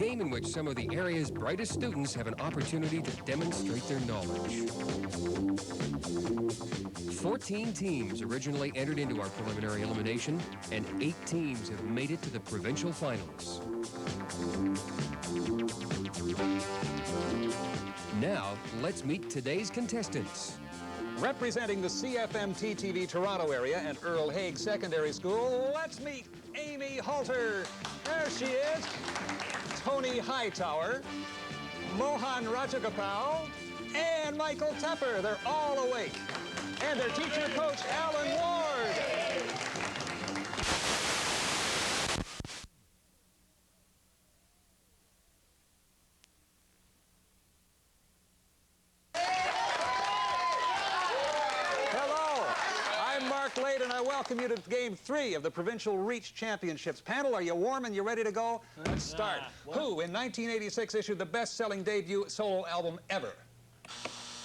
game in which some of the area's brightest students have an opportunity to demonstrate their knowledge. 14 teams originally entered into our preliminary elimination, and 8 teams have made it to the provincial finals. Now, let's meet today's contestants. Representing the CFMT TV Toronto area and Earl Haig Secondary School, let's meet Amy Halter. There she is. Tony Hightower, Mohan Rajagopal, and Michael Tepper. They're all awake. And their teacher coach, Alan Ward. And I welcome you to Game 3 of the Provincial Reach Championships. Panel, are you warm and you ready to go? Let's start. Who, in 1986, issued the best-selling debut solo album ever?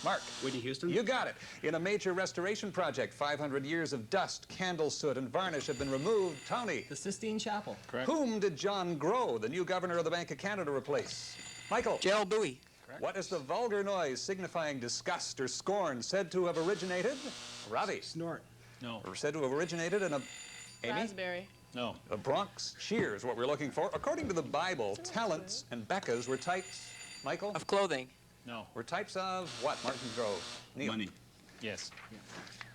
Mark. Whitney Houston. You got it. In a major restoration project, 500 years of dust, candle soot, and varnish have been removed. Tony. The Sistine Chapel. Correct. Whom did John Grow, the new governor of the Bank of Canada, replace? Michael. Gerald Bowie. Correct. What is the vulgar noise signifying disgust or scorn said to have originated? Ravi. Snort. No. Or said to have originated in a... Amy? Raspberry. No. A Bronx cheer is what we're looking for. According to the Bible, talents and Beccas were types, Michael? Of clothing. No. Were types of what, Martingrove? Neil? Money. Yes.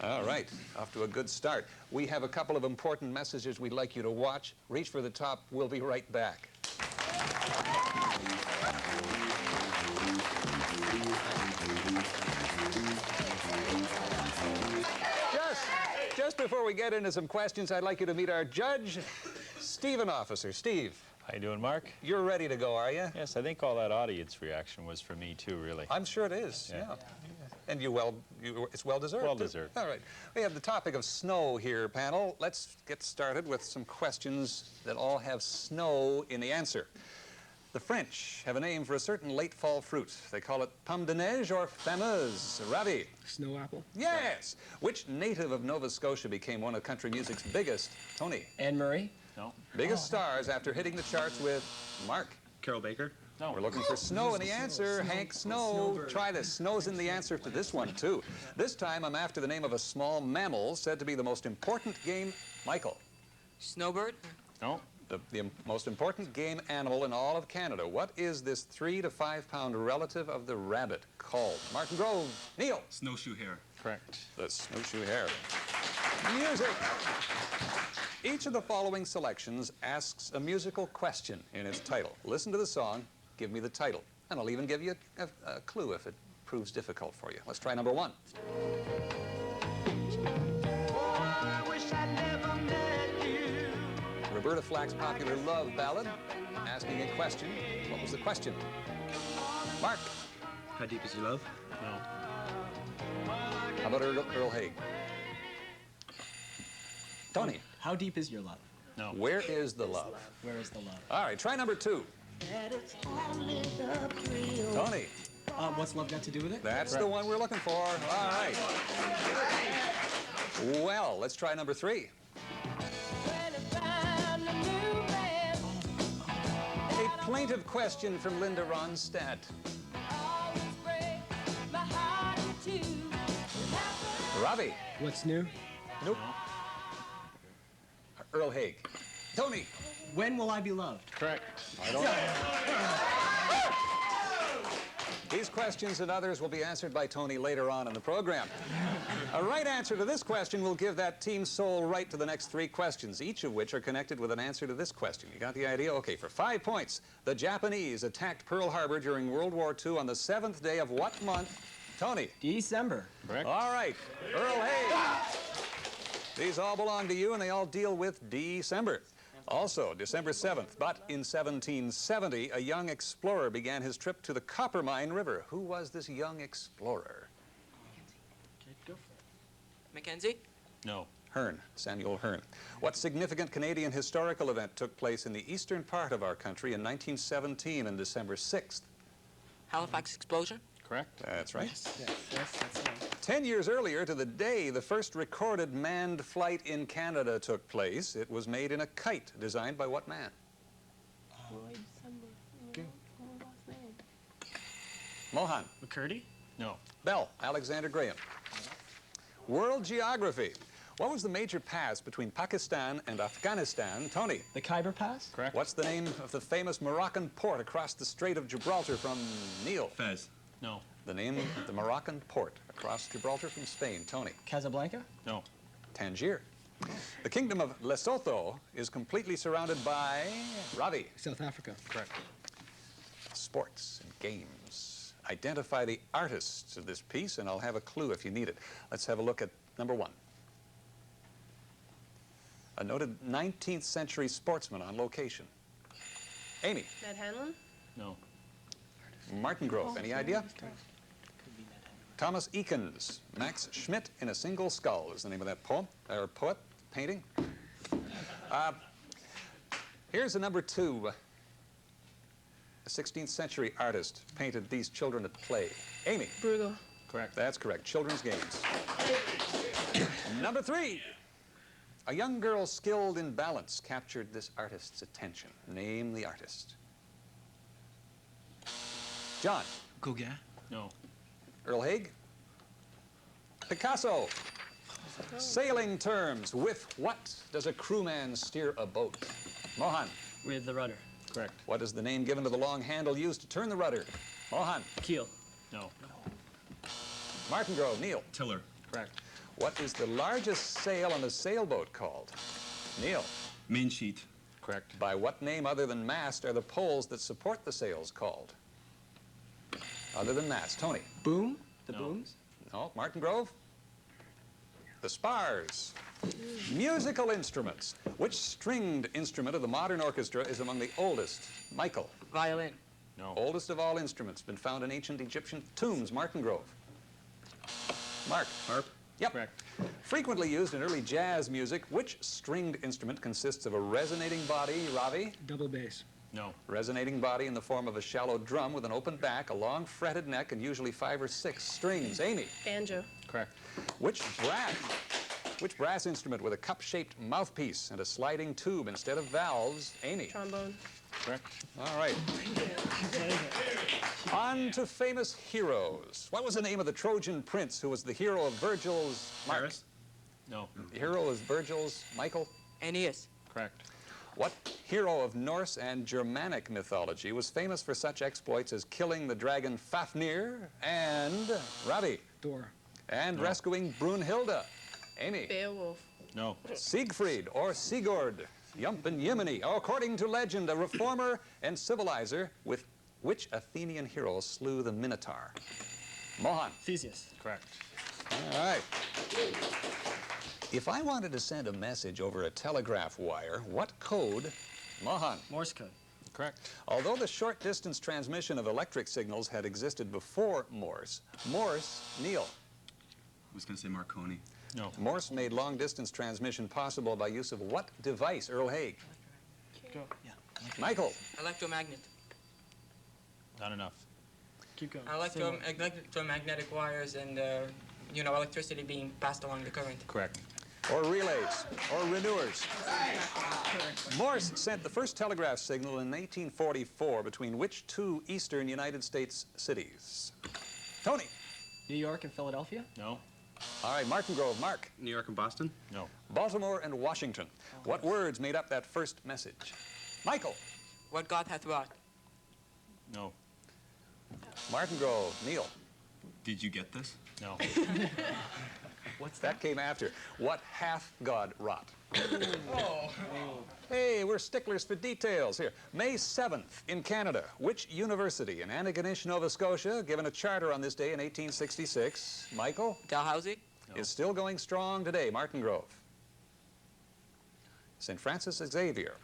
All right, off to a good start. We have a couple of important messages we'd like you to watch. Reach for the top. We'll be right back. Just before we get into some questions, I'd like you to meet our judge, Stephen Officer. Steve. How you doing, Mark? You're ready to go, are you? Yes, I think all that audience reaction was for me too, really. I'm sure it is, yeah. And it's well-deserved. Well-deserved. All right. We have the topic of snow here, panel. Let's get started with some questions that all have snow in the answer. The French have a name for a certain late fall fruit. They call it pomme de neige or fameuse. Ravi. Snow apple. Yes. Which native of Nova Scotia became one of country music's biggest? Tony. Anne Murray. No. Biggest stars after hitting the charts with Mark. Carol Baker. No. We're looking for snow in the answer. Hank Snow. Try this. Snow's in the answer to this one, too. This time, I'm after the name of a small mammal said to be the most important game. Michael. Snowbird. No. The most important game animal in all of Canada. What is this 3 to 5 pound relative of the rabbit called? Martingrove. Neil. Snowshoe hare. Correct. The snowshoe hare. Music. Each of the following selections asks a musical question in its title. Listen to the song, give me the title. And I'll even give you a clue if it proves difficult for you. Let's try number 1. Roberta Flack's popular love ballad, asking a question. What was the question? Mark. How deep is your love? No. How about Earl Haig? Tony. How deep is your love? No. Where is the love? Where is the love? All right, try number 2. Tony. What's love got to do with it? That's the one we're looking for. All right. Well, let's try number 3. A plaintive question from Linda Ronstadt. Ravi. What's new? Nope. Earl Haig. Tony. When will I be loved? Correct. I don't know. These questions and others will be answered by Tony later on in the program. A right answer to this question will give that team sole right to the next 3 questions, each of which are connected with an answer to this question. You got the idea? Okay, for 5 points, the Japanese attacked Pearl Harbor during World War II on the 7th day of what month? Tony. December. Correct. All right, Earl Haig. These all belong to you, and they all deal with December. Also, December 7th, but in 1770, a young explorer began his trip to the Coppermine River. Who was this young explorer? Go for it. Mackenzie. No. Hearn, Samuel Hearn. What significant Canadian historical event took place in the eastern part of our country in 1917 on December 6th? Halifax explosion. Correct. That's right. Yes, that's right. 10 years earlier to the day the first recorded manned flight in Canada took place, it was made in a kite designed by what man? Mohan. McCurdy? No. Bell. Alexander Graham. World geography. What was the major pass between Pakistan and Afghanistan? Tony. The Khyber Pass? Correct. What's the name of the famous Moroccan port across the Strait of Gibraltar from Neil? Fez. No. The name of the Moroccan port across Gibraltar from Spain. Tony. Casablanca? No. Tangier. The kingdom of Lesotho is completely surrounded by Ravi. South Africa. Correct. Sports and games. Identify the artists of this piece, and I'll have a clue if you need it. Let's have a look at number 1. A noted 19th century sportsman on location. Amy. Ned Hanlon? No. Martingrove. Any idea? Thomas Eakins. Max Schmidt in a Single Skull is the name of that poem, or poet, painting. Here's a number 2. A 16th century artist painted these children at play. Amy. Bruegel. Correct. That's correct. Children's games. Number 3. A young girl skilled in balance captured this artist's attention. Name the artist. John. Gauguin. No. Earl Haig. Picasso. Sailing terms. With what does a crewman steer a boat? Mohan. With the rudder. Correct. What is the name given to the long handle used to turn the rudder? Mohan. Keel. No. Martingrove. Neil. Tiller. Correct. What is the largest sail on a sailboat called? Neil. Main sheet. Correct. By what name other than mast are the poles that support the sails called? Other than mast. Tony. Boom? The No. booms? No. Martingrove. The spars. Musical instruments. Which stringed instrument of the modern orchestra is among the oldest? Michael. Violin. No. Oldest of all instruments, been found in ancient Egyptian tombs. Martingrove. Mark. Harp. Yep. Correct. Frequently used in early jazz music, which stringed instrument consists of a resonating body? Ravi. Double bass. No. Resonating body in the form of a shallow drum with an open back, a long fretted neck, and usually 5 or 6 strings. Amy. Banjo. Correct. Which brass instrument with a cup-shaped mouthpiece and a sliding tube instead of valves? Amy. Trombone. Correct. All right. On to famous heroes. What was the name of the Trojan prince who was the hero of Virgil's... Mark. Paris. No. The hero is Virgil's... Michael. Aeneas. Correct. What hero of Norse and Germanic mythology was famous for such exploits as killing the dragon Fafnir and... Ravi. Thor. And rescuing Brunhilde? Amy. Beowulf. No. Siegfried or Sigurd, Yump and Yemeni, according to legend, a reformer and civilizer with which Athenian hero slew the Minotaur? Mohan. Theseus. Correct. All right. If I wanted to send a message over a telegraph wire, what code? Mohan. Morse code. Correct. Although the short-distance transmission of electric signals had existed before Morse, Neil. I was going to say Marconi. No. Morse made long-distance transmission possible by use of what device? Earl Haig. Go. Yeah. Michael. Electromagnet. Not enough. Keep going. Electromagnetic wires and, electricity being passed along the current. Correct. Or relays, or renewers. Morse sent the first telegraph signal in 1844 between which 2 eastern United States cities? Tony. New York and Philadelphia? No. All right, Martingrove. Mark. New York and Boston. No. Baltimore and Washington. What words made up that first message? Michael. What God hath wrought. No. Martingrove. Neil. Did you get this? No. What's That came after. What hath God wrought? Hey, we're sticklers for details here. May 7th in Canada. Which university in Antigonish, Nova Scotia, given a charter on this day in 1866, Michael, Dalhousie. is still going strong today? Martingrove. St. Francis Xavier.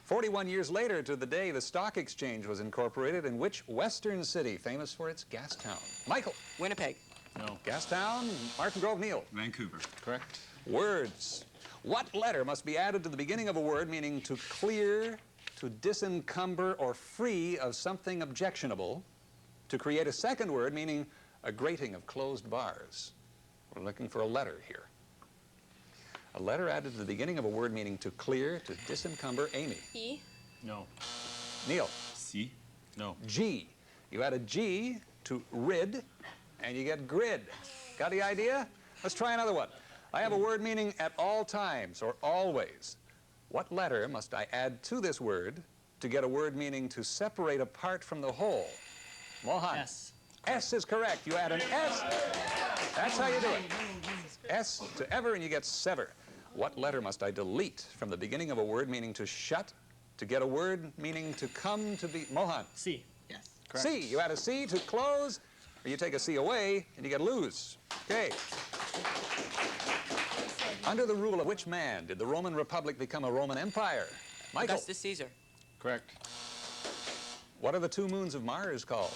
41 years later to the day, the stock exchange was incorporated in which western city famous for its gas town? Michael. Winnipeg. No. Gastown. Martingrove. Neil. Vancouver. Correct. Words. What letter must be added to the beginning of a word meaning to clear, to disencumber, or free of something objectionable, to create a second word meaning a grating of closed bars? We're looking for a letter here. A letter added to the beginning of a word meaning to clear, to disencumber. Amy. E. No. Neil. C. No. G. You add a G to rid, and you get grid. Got the idea? Let's try another one. I have a word meaning at all times or always. What letter must I add to this word to get a word meaning to separate apart from the whole? Mohan. S. S is correct. You add an S. That's how you do it. S to ever, and you get sever. What letter must I delete from the beginning of a word meaning to shut to get a word meaning to come to be? Mohan. C. Yes. Correct. C. You add a C to close, or you take a C away, and you get lose. Okay. Under the rule of which man did the Roman Republic become a Roman Empire? Michael. Augustus Caesar. Correct. What are the two moons of Mars called?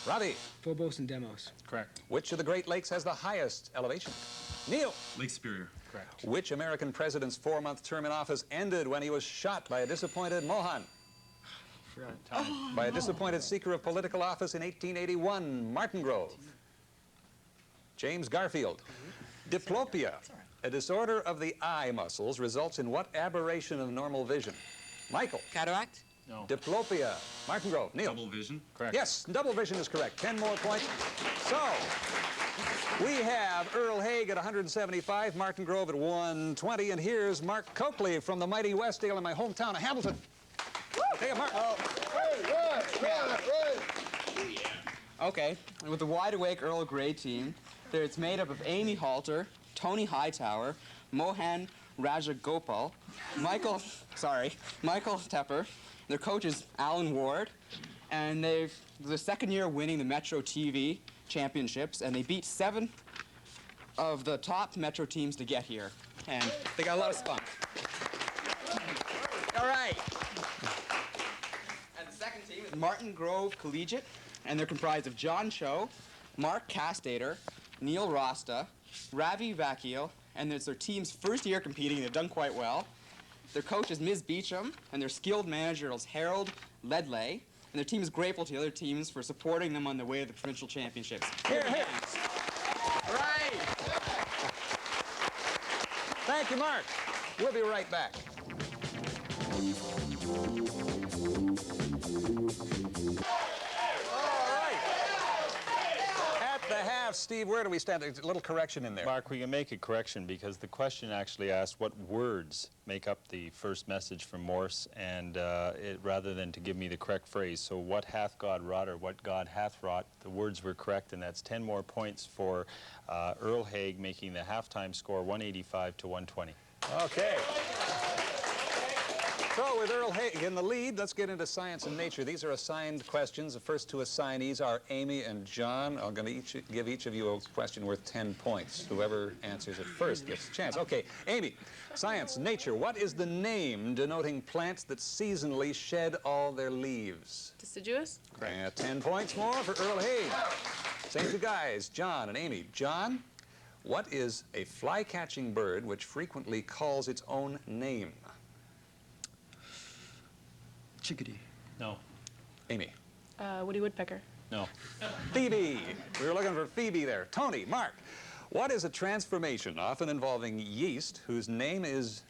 Ravi. Phobos and Demos. Correct. Which of the Great Lakes has the highest elevation? Neil. Lake Superior. Correct. Which American president's 4-month term in office ended when he was shot by a disappointed Mohan? Forgot. By a disappointed seeker of political office in 1881, Martingrove. James Garfield. Diplopia, a disorder of the eye muscles, results in what aberration of normal vision? Michael. Cataract. No. Diplopia. Martingrove. Neil. Double vision. Correct. Yes, double vision is correct. 10 more points. So, we have Earl Haig at 175, Martin Grove at 120, and here's Mark Coakley from the mighty Westdale in my hometown of Hamilton. Take it, Mark. Okay, with the Wide Awake Earl Grey team, it's made up of Amy Halter, Tony Hightower, Mohan Rajagopal, Michael Tepper. Their coach is Alan Ward, and they're the second year winning the Metro TV championships, and they beat 7 of the top Metro teams to get here, and they got a lot of spunk. All right. And the second team is Martingrove Collegiate, and they're comprised of John Cho, Mark Castater, Neil Rasta, Ravi Vakil, and it's their team's first year competing. They've done quite well. Their coach is Ms. Beecham, and their skilled manager is Harold Ledley, and their team is grateful to the other teams for supporting them on the way to the provincial championships. Here, here. All right. Thank you, Mark. We'll be right back. The half, Steve, where do we stand? There's a little correction in there. Mark, we can make a correction because the question actually asked what words make up the first message from Morse, and rather than to give me the correct phrase. So what hath God wrought, or what God hath wrought, the words were correct, and that's 10 more points for Earl Haig, making the halftime score 185 to 120. Okay. So with Earl Haig in the lead, let's get into science and nature. These are assigned questions. The first two assignees are Amy and John. I'm going to give each of you a question worth 10 points. Whoever answers it first gets a chance. Okay, Amy, science, nature. What is the name denoting plants that seasonally shed all their leaves? Deciduous? 10 points more for Earl Haig. Same two guys, John and Amy. John, what is a fly-catching bird which frequently calls its own name? Chickadee. No. Amy. Woody woodpecker. No. Phoebe. We were looking for Phoebe there. Tony, Mark. What is a transformation, often involving yeast, whose name is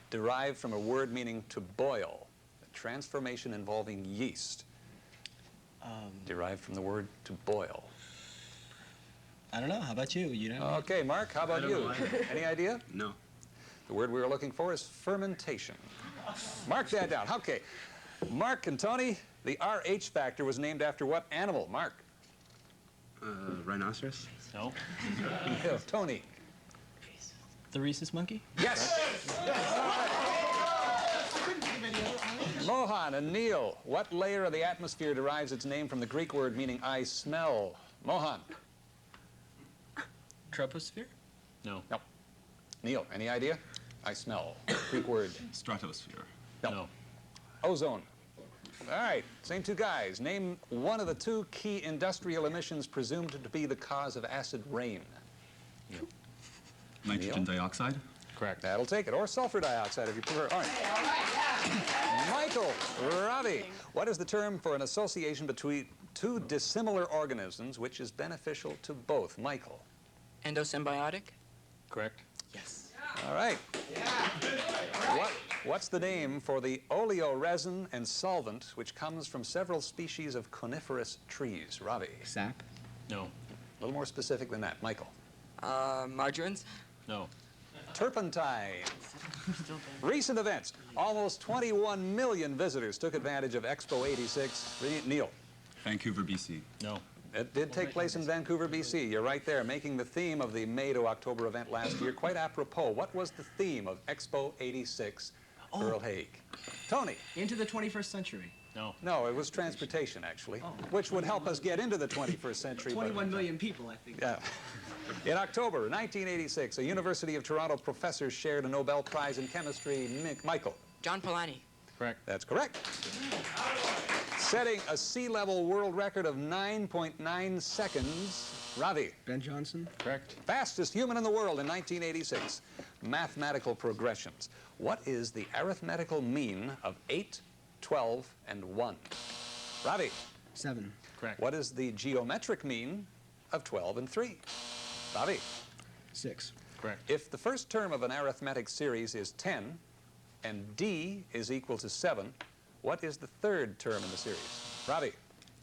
derived from a word meaning to boil? A transformation involving yeast. Derived from the word to boil. I don't know. How about you? You know? Okay, Mark, how about you? Any idea? No. The word we were looking for is fermentation. Mark that down. Okay. Mark and Tony, the RH factor was named after what animal? Mark. Rhinoceros. No. Tony. The rhesus monkey? Yes. Mohan and Neil, what layer of the atmosphere derives its name from the Greek word meaning I smell? Mohan. Troposphere? No. No. Neil, any idea? I smell. Greek word. Stratosphere. No. Ozone. All right, same two guys. Name one of the two key industrial emissions presumed to be the cause of acid rain. Nitrogen dioxide. Correct. That'll take it. Or sulfur dioxide if you prefer. All right. Michael, Ravi, what is the term for an association between two dissimilar organisms which is beneficial to both? Michael. Endosymbiotic. Correct. Yes. All right. What's the name for the oleoresin and solvent which comes from several species of coniferous trees? Ravi. Sap. No. A little more specific than that. Michael. Margarines. No. Turpentine. Recent events. Almost 21 million visitors took advantage of Expo 86. Neil. Vancouver, BC. No. It did take place in Vancouver, BC. You're right there, making the theme of the May to October event last year quite apropos. What was the theme of Expo 86, Earl Haig? Tony. Into the 21st century. No. No, it was transportation, actually, which would help us get into the 21st century. 21 million people, I think. Yeah. In October 1986, a University of Toronto professor shared a Nobel Prize in Chemistry. Michael. John Polanyi. Correct. That's correct. Setting a sea level world record of 9.9 seconds. Ravi. Ben Johnson. Correct. Fastest human in the world in 1986. Mathematical progressions. What is the arithmetical mean of 8, 12, and 1? Ravi. 7. Correct. What is the geometric mean of 12 and 3? Ravi. 6. Correct. If the first term of an arithmetic series is 10 and d is equal to 7, what is the third term in the series? Ravi.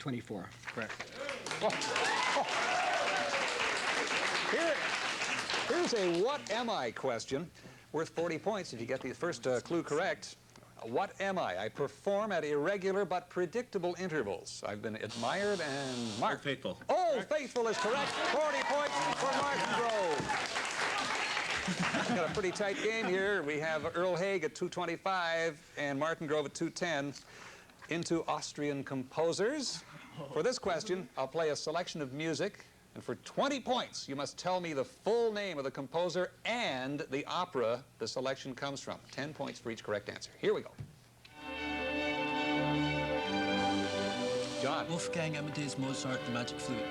24. Correct. Here's a what am I question worth 40 points if you get the first clue correct. What am I? I perform at irregular but predictable intervals. I've been admired and marked. Faithful. Oh, Faithful is correct. 40 points for Martin Grove. Got a pretty tight game here. We have Earl Haig at 225 and Martin Grove at 210. Into Austrian composers. For this question, I'll play a selection of music. And for 20 points, you must tell me the full name of the composer and the opera the selection comes from. 10 points for each correct answer. Here we go. John. Wolfgang Amadeus Mozart, The Magic Flute.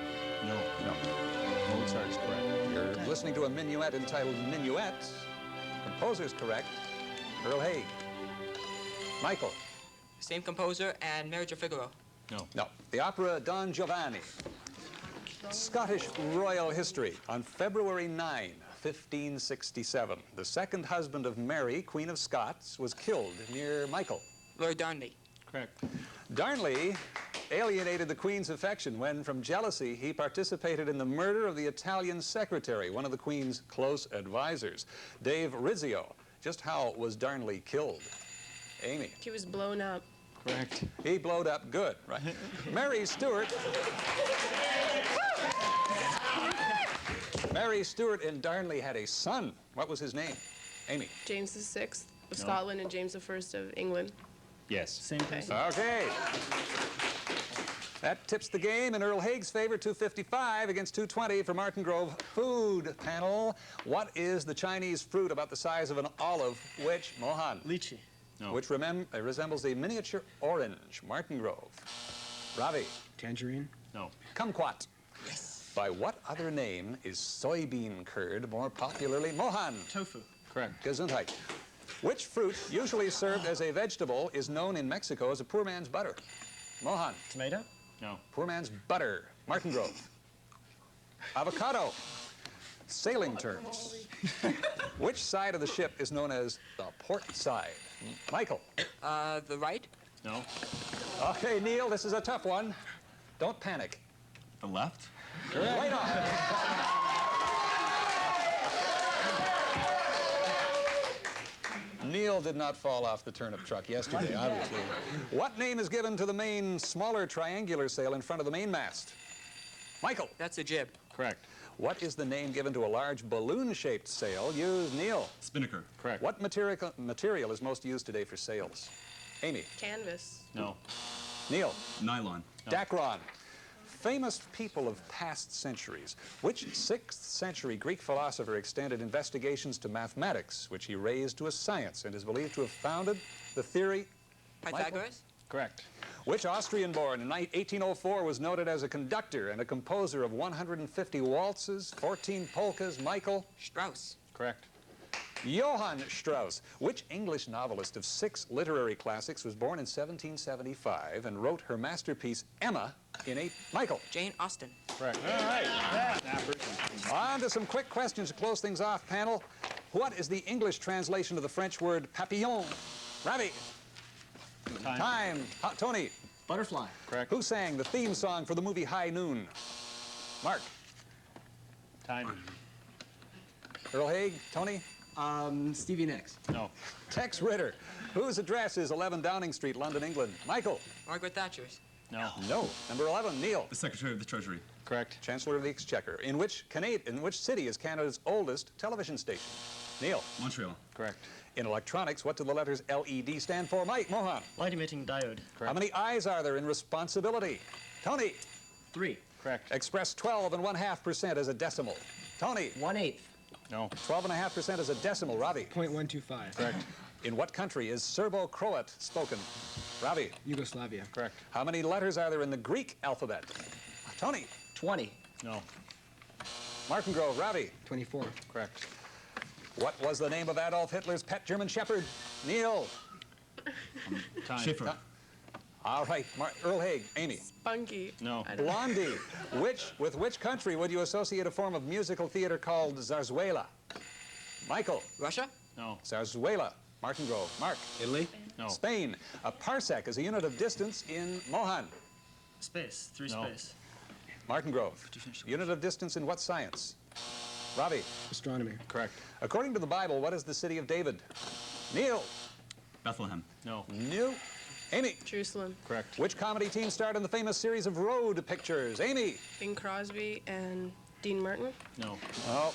No. No. Mozart's correct. You're listening to a minuet entitled Minuet. Composer's correct. Earl Haig. Michael. Same composer and Marriage of Figaro. No. No. The opera Don Giovanni. Scottish royal history. On February 9, 1567, the second husband of Mary, Queen of Scots, was killed near Michael. Lord Darnley. Correct. Darnley alienated the Queen's affection when, from jealousy, he participated in the murder of the Italian secretary, one of the Queen's close advisors, Dave Rizzio. Just how was Darnley killed? Amy. He was blown up. Correct. He blowed up good, right? Mary Stuart. Mary Stuart and Darnley had a son. What was his name? Amy. James VI of Scotland and James I of England. Yes. Same person. Okay. That tips the game in Earl Haig's favor, 255 against 220 for Martin Grove. Food panel. What is the Chinese fruit about the size of an olive? Which, Mohan? Lychee. No. Which resembles a miniature orange. Martin Grove. Ravi. Tangerine. No. Kumquat. Yes. By what other name is soybean curd more popularly? Mohan. Tofu. Correct. Gesundheit. Which fruit, usually served as a vegetable, is known in Mexico as a poor man's butter? Mohan. Tomato. No. Poor man's butter. Martin Grove. Avocado. Sailing terms. Which side of the ship is known as the port side? Michael. The right. No. Okay, Neil, this is a tough one. Don't panic. The left? Right on. Neil did not fall off the turnip truck yesterday, obviously. What name is given to the main, smaller triangular sail in front of the mainmast? Michael. That's a jib. Correct. What is the name given to a large balloon-shaped sail used? Neil. Spinnaker. Correct. What material is most used today for sails? Amy. Canvas. No. Neil. Nylon. Dacron. Famous people of past centuries. Which 6th century Greek philosopher extended investigations to mathematics, which he raised to a science and is believed to have founded the theory? Pythagoras. Correct. Which Austrian-born in 1804 was noted as a conductor and a composer of 150 waltzes, 14 polkas? Michael? Strauss. Correct. Johann Strauss. Which English novelist of 6 literary classics was born in 1775 and wrote her masterpiece Emma in 8? Michael. Jane Austen. Correct. All right. On to some quick questions to close things off, panel. What is the English translation of the French word papillon? Ravi. Time. Tony. Butterfly. Correct. Who sang the theme song for the movie High Noon? Mark. Time. Earl Haig, Tony. Stevie Nicks. No. Tex Ritter, whose address is 11 Downing Street, London, England. Michael. Margaret Thatcher's. No. No. Number 11, Neil. The Secretary of the Treasury. Correct. Chancellor of the Exchequer. In which city is Canada's oldest television station? Neil. Montreal. Correct. In electronics, what do the letters LED stand for? Mike. Mohan. Light emitting diode. Correct. How many I's are there in responsibility? Tony. 3. Correct. Express 12.5% as a decimal. Tony. 1/8. No. 12.5% as a decimal. Ravi. 0.125. Correct. In what country is Serbo-Croat spoken? Ravi. Yugoslavia. Correct. How many letters are there in the Greek alphabet? Tony. 20. No. Martingrove. Ravi. 24. Correct. What was the name of Adolf Hitler's pet German shepherd? Neil. Time. Schiffer. All right. Earl Haig. Amy. Spunky. No. I don't know. Blondie. With which country would you associate a form of musical theater called zarzuela? Michael. Russia? No. Zarzuela. Martingrove. Mark. Italy. No. Spain. A parsec is a unit of distance in Mohan. Space. 3 No. space. Martingrove. Unit of distance in what science? Ravi. Astronomy. Correct. According to the Bible, what is the city of David? Neil. Bethlehem. No. New. Amy. Jerusalem. Correct. Which comedy team starred in the famous series of Road Pictures? Amy. Bing Crosby and Dean Martin. No. Oh.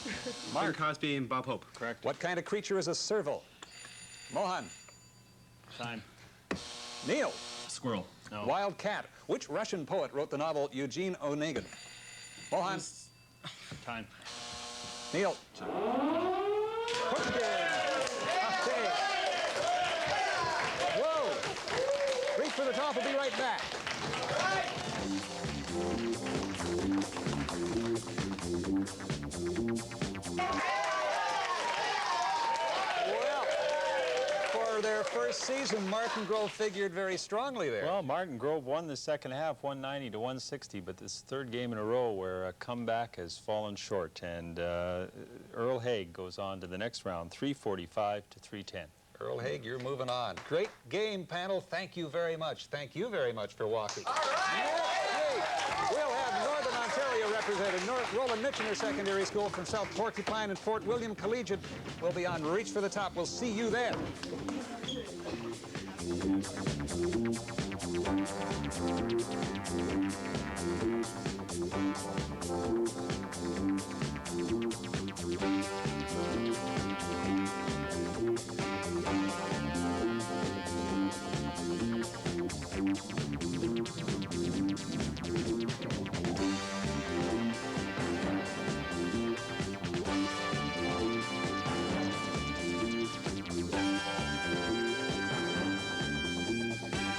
Mark. Cosby and Bob Hope. Correct. What kind of creature is a serval? Mohan. Time. Neil. Squirrel. No. Wild cat. Which Russian poet wrote the novel Eugene Onegin? Mohan. Time. Neil. Pumpkin. Okay. Whoa. Reach for the top. We'll be right back. Well, for their first season, Martingrove figured very strongly there. Well, Martingrove won the second half, 190 to 160, but this third game in a row where a comeback has fallen short, and Earl Haig goes on to the next round, 345 to 310. Earl Haig, you're moving on. Great game, panel. Thank you very much. Thank you very much for walking. All right. We'll have Northern Ontario represented. Roland Michener Secondary School from South Porcupine and Fort William Collegiate will be on Reach for the Top. We'll see you then.